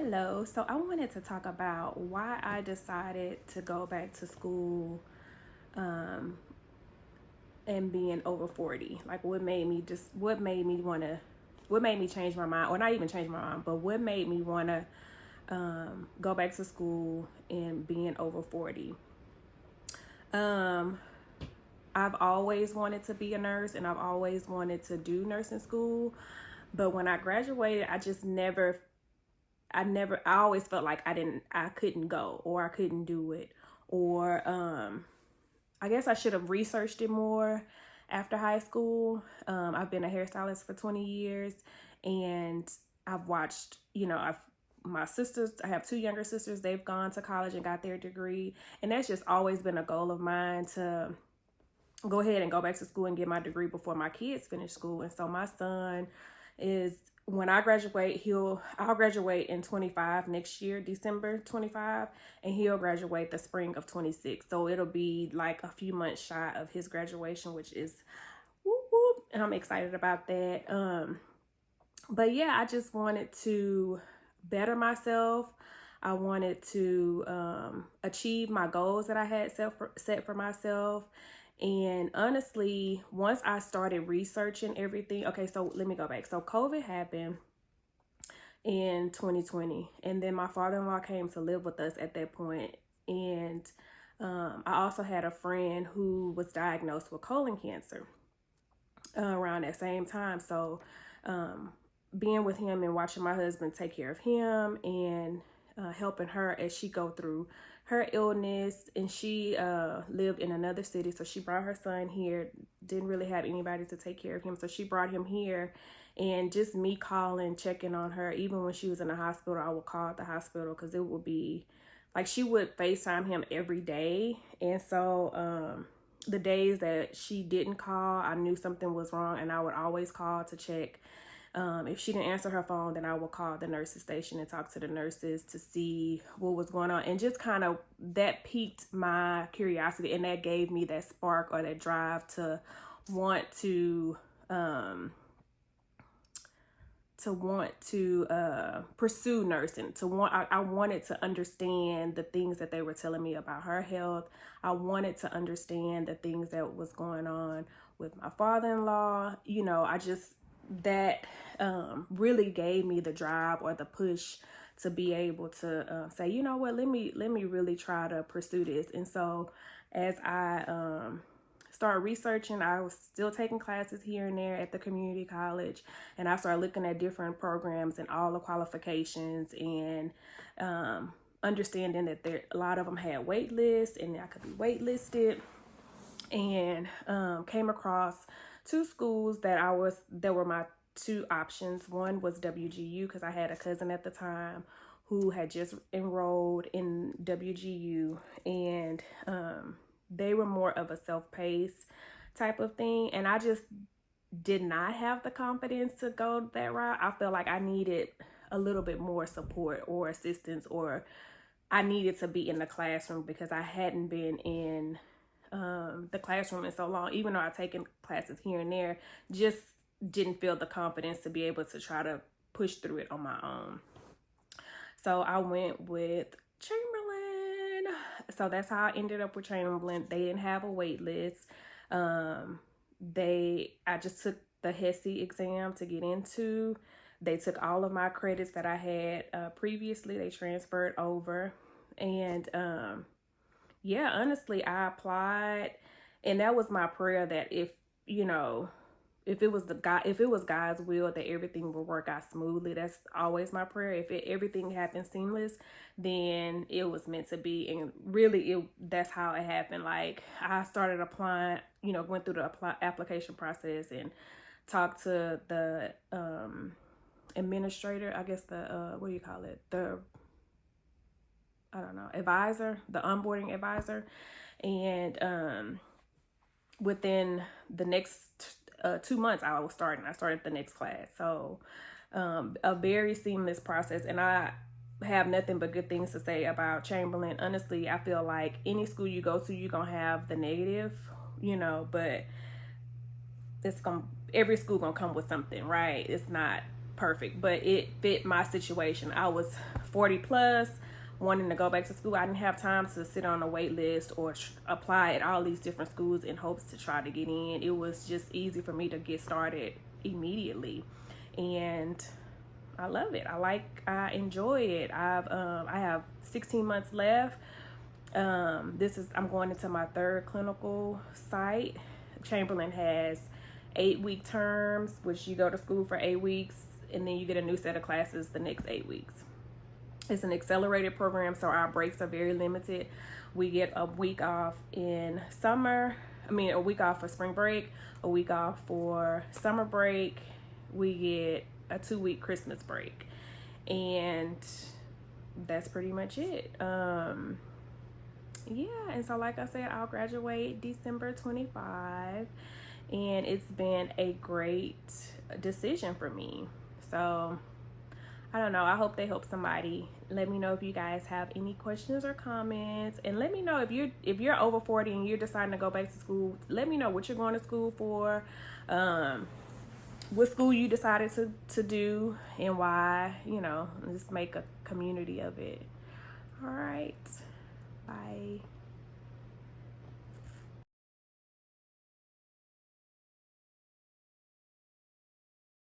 Hello. So I wanted to talk about why I decided to go back to school um, and being over 40. Like what made me change my mind, or not even change my mind, but what made me want to go back to school and being over 40. Um, I've always wanted to be a nurse and I've always wanted to do nursing school. But when I graduated, I always felt like I couldn't go or I couldn't do it. Or I guess I should have researched it more after high school. I've been a hairstylist for 20 years and I've watched, my sisters, I have two younger sisters, they've gone to college and got their degree. And that's just always been a goal of mine to go ahead and go back to school and get my degree before my kids finish school. And so my son is when I'll graduate in 25 next year, December 25, and he'll graduate the spring of 26. So it'll be like a few months shy of his graduation, which is whoop whoop, and I'm excited about that. But yeah, I just wanted to better myself. I wanted to achieve my goals that I had set for myself. And honestly, once I started researching everything, okay, so let me go back. So COVID happened in 2020, and then my father-in-law came to live with us at that point. And I also had a friend who was diagnosed with colon cancer around that same time. So being with him and watching my husband take care of him and helping her as she go through her illness, and she lived in another city, so she brought her son here. Didn't really have anybody to take care of him, so she brought him here. And just me calling, checking on her, even when she was in the hospital, I would call the hospital because it would be like she would FaceTime him every day. And so the days that she didn't call, I knew something was wrong, and I would always call to check. If she didn't answer her phone, then I would call the nurses station and talk to the nurses to see what was going on. And just kind of that piqued my curiosity, and that gave me that spark or that drive to want to pursue nursing. I wanted to understand the things that they were telling me about her health. I wanted to understand the things that was going on with my father-in-law. That really gave me the drive or the push to be able to say, you know what, let me really try to pursue this. And so as I started researching, I was still taking classes here and there at the community college, and I started looking at different programs and all the qualifications, and understanding that a lot of them had wait lists and I could be waitlisted. And came across two schools that were my two options. One was WGU because I had a cousin at the time who had just enrolled in WGU, and they were more of a self-paced type of thing, and I just did not have the confidence to go that route. I felt like I needed a little bit more support or assistance, or I needed to be in the classroom because I hadn't been in the classroom in so long. Even though I've taken classes here and there, just didn't feel the confidence to be able to try to push through it on my own. So I went with Chamberlain. So that's how I ended up with Chamberlain. They didn't have a wait list. I just took the HESI exam to get into. They took all of my credits that I had previously. They transferred over. And yeah, honestly, I applied, and that was my prayer that if it was God's will that everything will work out smoothly. That's always my prayer. If everything happened seamless, then it was meant to be. And really, that's how it happened. Like, I started applying, went through the application process and talked to the administrator, I guess what do you call it? Advisor, the onboarding advisor. And within the next 2 months, I started the next class. So a very seamless process, and I have nothing but good things to say about Chamberlain. Honestly, I feel like any school you go to, you're gonna have the negative, but every school gonna come with something, right? It's not perfect, but it fit my situation. I was 40 plus, wanting to go back to school. I didn't have time to sit on a wait list or apply at all these different schools in hopes to try to get in. It was just easy for me to get started immediately, and I love it. I enjoy it. I have 16 months left. I'm going into my 3rd clinical site. Chamberlain has 8-week terms, which you go to school for 8 weeks and then you get a new set of classes the next 8 weeks. It's an accelerated program, so our breaks are very limited. We get a week off in summer. A week off for spring break, a week off for summer break. We get a 2-week Christmas break, and that's pretty much it. Yeah, and so like I said, I'll graduate December 25, and it's been a great decision for me. So I don't know, I hope they help somebody. Let me know if you guys have any questions or comments, and let me know if you're over 40 and you're deciding to go back to school. Let me know what you're going to school for, what school you decided to do, and why. Just make a community of it. All right, bye.